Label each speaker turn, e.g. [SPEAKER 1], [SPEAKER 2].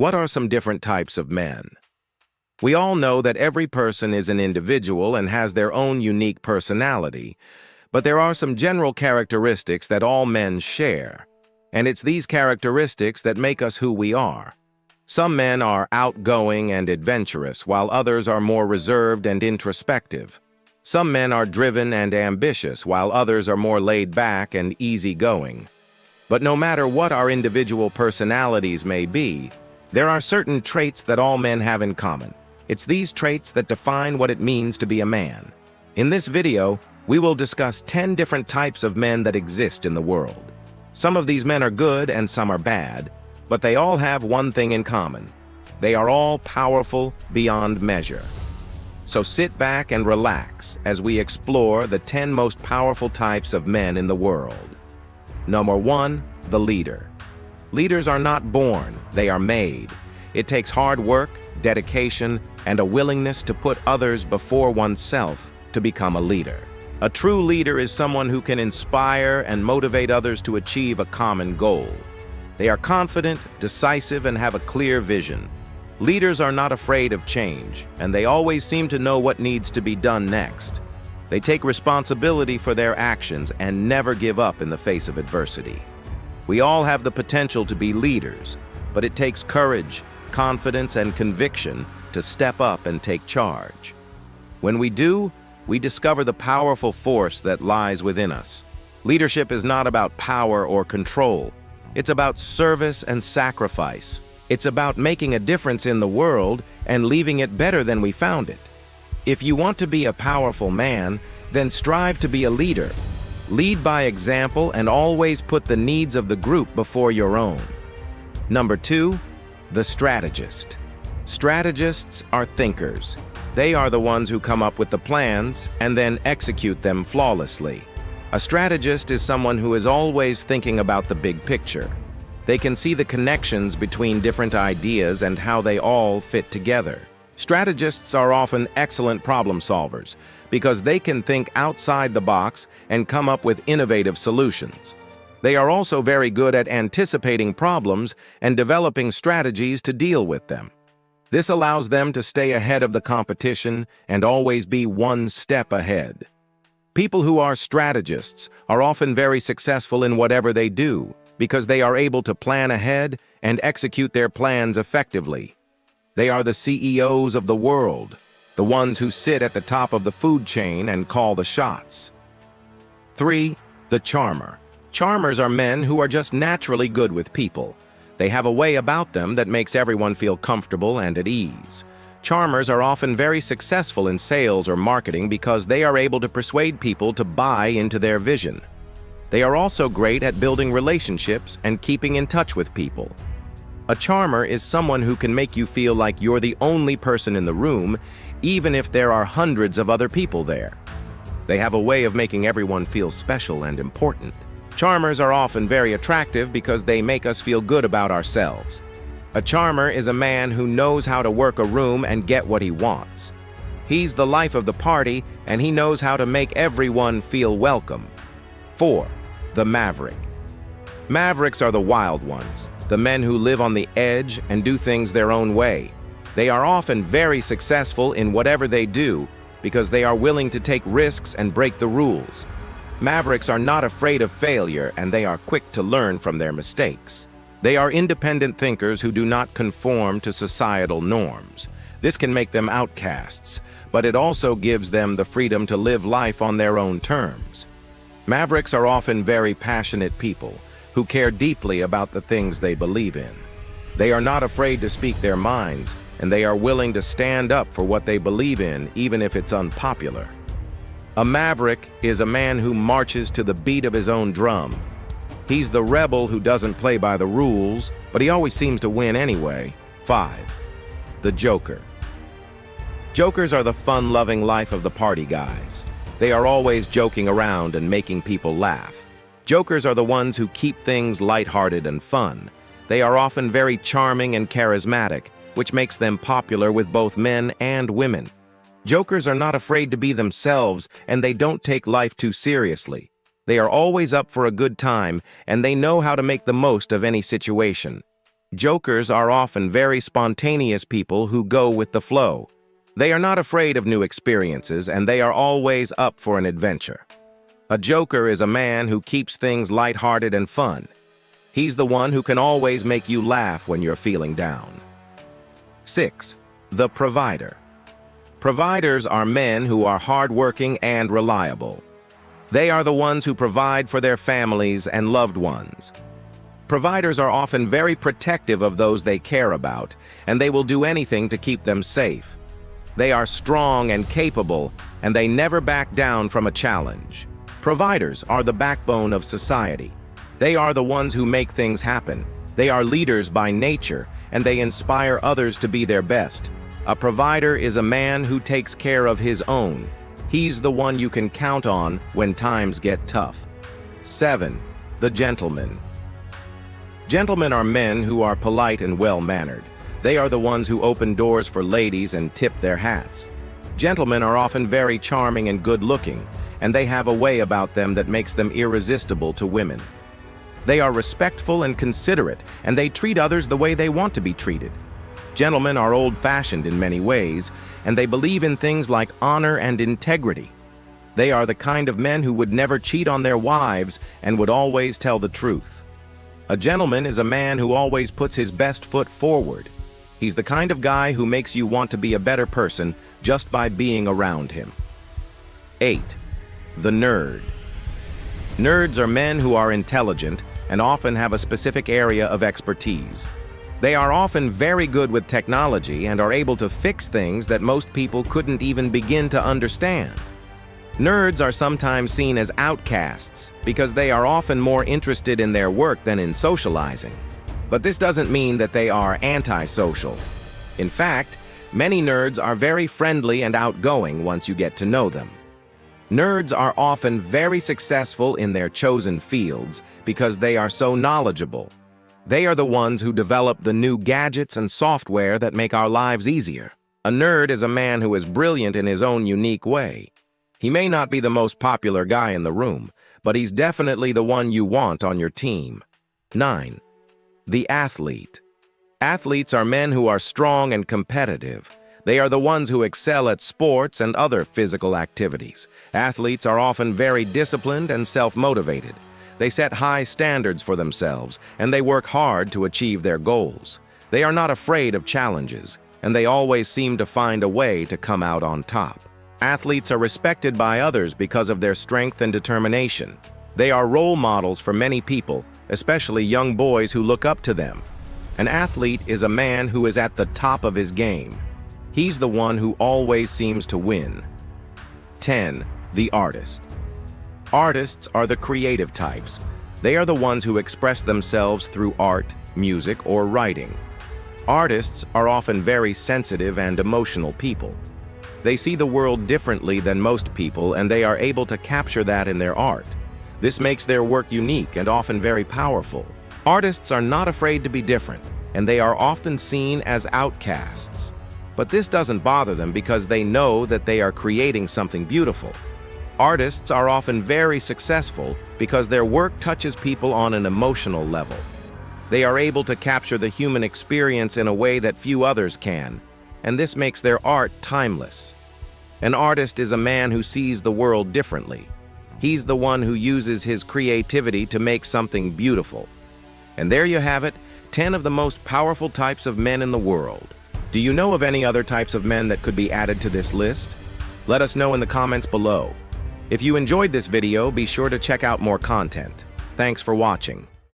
[SPEAKER 1] What are some different types of men? We all know that every person is an individual and has their own unique personality, but there are some general characteristics that all men share, and it's these characteristics that make us who we are. Some men are outgoing and adventurous, while others are more reserved and introspective. Some men are driven and ambitious, while others are more laid back and easygoing. But no matter what our individual personalities may be, there are certain traits that all men have in common. It's these traits that define what it means to be a man. In this video, we will discuss 10 different types of men that exist in the world. Some of these men are good and some are bad, but they all have one thing in common. They are all powerful beyond measure. So sit back and relax as we explore the 10 most powerful types of men in the world. Number 1, the leader. Leaders are not born, they are made. It takes hard work, dedication, and a willingness to put others before oneself to become a leader. A true leader is someone who can inspire and motivate others to achieve a common goal. They are confident, decisive, and have a clear vision. Leaders are not afraid of change, and they always seem to know what needs to be done next. They take responsibility for their actions and never give up in the face of adversity. We all have the potential to be leaders, but it takes courage, confidence, and conviction to step up and take charge. When we do, we discover the powerful force that lies within us. Leadership is not about power or control. It's about service and sacrifice. It's about making a difference in the world and leaving it better than we found it. If you want to be a powerful man, then strive to be a leader. Lead by example and always put the needs of the group before your own. Number 2, the strategist. Strategists are thinkers. They are the ones who come up with the plans and then execute them flawlessly. A strategist is someone who is always thinking about the big picture. They can see the connections between different ideas and how they all fit together. Strategists are often excellent problem solvers because they can think outside the box and come up with innovative solutions. They are also very good at anticipating problems and developing strategies to deal with them. This allows them to stay ahead of the competition and always be one step ahead. People who are strategists are often very successful in whatever they do because they are able to plan ahead and execute their plans effectively. They are the CEOs of the world, the ones who sit at the top of the food chain and call the shots. 3, the charmer. Charmers are men who are just naturally good with people. They have a way about them that makes everyone feel comfortable and at ease. Charmers are often very successful in sales or marketing because they are able to persuade people to buy into their vision. They are also great at building relationships and keeping in touch with people. A charmer is someone who can make you feel like you're the only person in the room, even if there are hundreds of other people there. They have a way of making everyone feel special and important. Charmers are often very attractive because they make us feel good about ourselves. A charmer is a man who knows how to work a room and get what he wants. He's the life of the party, and he knows how to make everyone feel welcome. 4, the maverick. Mavericks are the wild ones, the men who live on the edge and do things their own way. They are often very successful in whatever they do because they are willing to take risks and break the rules. Mavericks are not afraid of failure, and they are quick to learn from their mistakes. They are independent thinkers who do not conform to societal norms. This can make them outcasts, but it also gives them the freedom to live life on their own terms. Mavericks are often very passionate people who care deeply about the things they believe in. They are not afraid to speak their minds, and they are willing to stand up for what they believe in, even if it's unpopular. A maverick is a man who marches to the beat of his own drum. He's the rebel who doesn't play by the rules, but he always seems to win anyway. 5, the joker. Jokers are the fun-loving life of the party guys. They are always joking around and making people laugh. Jokers are the ones who keep things lighthearted and fun. They are often very charming and charismatic, which makes them popular with both men and women. Jokers are not afraid to be themselves, and they don't take life too seriously. They are always up for a good time, and they know how to make the most of any situation. Jokers are often very spontaneous people who go with the flow. They are not afraid of new experiences, and they are always up for an adventure. A joker is a man who keeps things lighthearted and fun. He's the one who can always make you laugh when you're feeling down. 6. The provider. Providers are men who are hardworking and reliable. They are the ones who provide for their families and loved ones. Providers are often very protective of those they care about, and they will do anything to keep them safe. They are strong and capable, and they never back down from a challenge. Providers are the backbone of society. They are the ones who make things happen. They are leaders by nature, and they inspire others to be their best. A provider is a man who takes care of his own. He's the one you can count on when times get tough. 7. The gentleman. Gentlemen are men who are polite and well-mannered. They are the ones who open doors for ladies and tip their hats. Gentlemen are often very charming and good-looking, and they have a way about them that makes them irresistible to women. They are respectful and considerate, and they treat others the way they want to be treated. Gentlemen are old-fashioned in many ways, and they believe in things like honor and integrity. They are the kind of men who would never cheat on their wives and would always tell the truth. A gentleman is a man who always puts his best foot forward. He's the kind of guy who makes you want to be a better person just by being around him. 8. The nerd. Nerds are men who are intelligent and often have a specific area of expertise. They are often very good with technology and are able to fix things that most people couldn't even begin to understand. Nerds are sometimes seen as outcasts because they are often more interested in their work than in socializing. But this doesn't mean that they are antisocial. In fact, many nerds are very friendly and outgoing once you get to know them. Nerds are often very successful in their chosen fields because they are so knowledgeable. They are the ones who develop the new gadgets and software that make our lives easier. A nerd is a man who is brilliant in his own unique way. He may not be the most popular guy in the room, but he's definitely the one you want on your team. 9. The athlete. Athletes are men who are strong and competitive. They are the ones who excel at sports and other physical activities. Athletes are often very disciplined and self-motivated. They set high standards for themselves, and they work hard to achieve their goals. They are not afraid of challenges, and they always seem to find a way to come out on top. Athletes are respected by others because of their strength and determination. They are role models for many people, especially young boys who look up to them. An athlete is a man who is at the top of his game. He's the one who always seems to win. 10. The artist. Artists are the creative types. They are the ones who express themselves through art, music, or writing. Artists are often very sensitive and emotional people. They see the world differently than most people, and they are able to capture that in their art. This makes their work unique and often very powerful. Artists are not afraid to be different, and they are often seen as outcasts. But this doesn't bother them because they know that they are creating something beautiful. Artists are often very successful because their work touches people on an emotional level. They are able to capture the human experience in a way that few others can, and this makes their art timeless. An artist is a man who sees the world differently. He's the one who uses his creativity to make something beautiful. And there you have it, 10 of the most powerful types of men in the world. Do you know of any other types of men that could be added to this list? Let us know in the comments below. If you enjoyed this video, be sure to check out more content. Thanks for watching.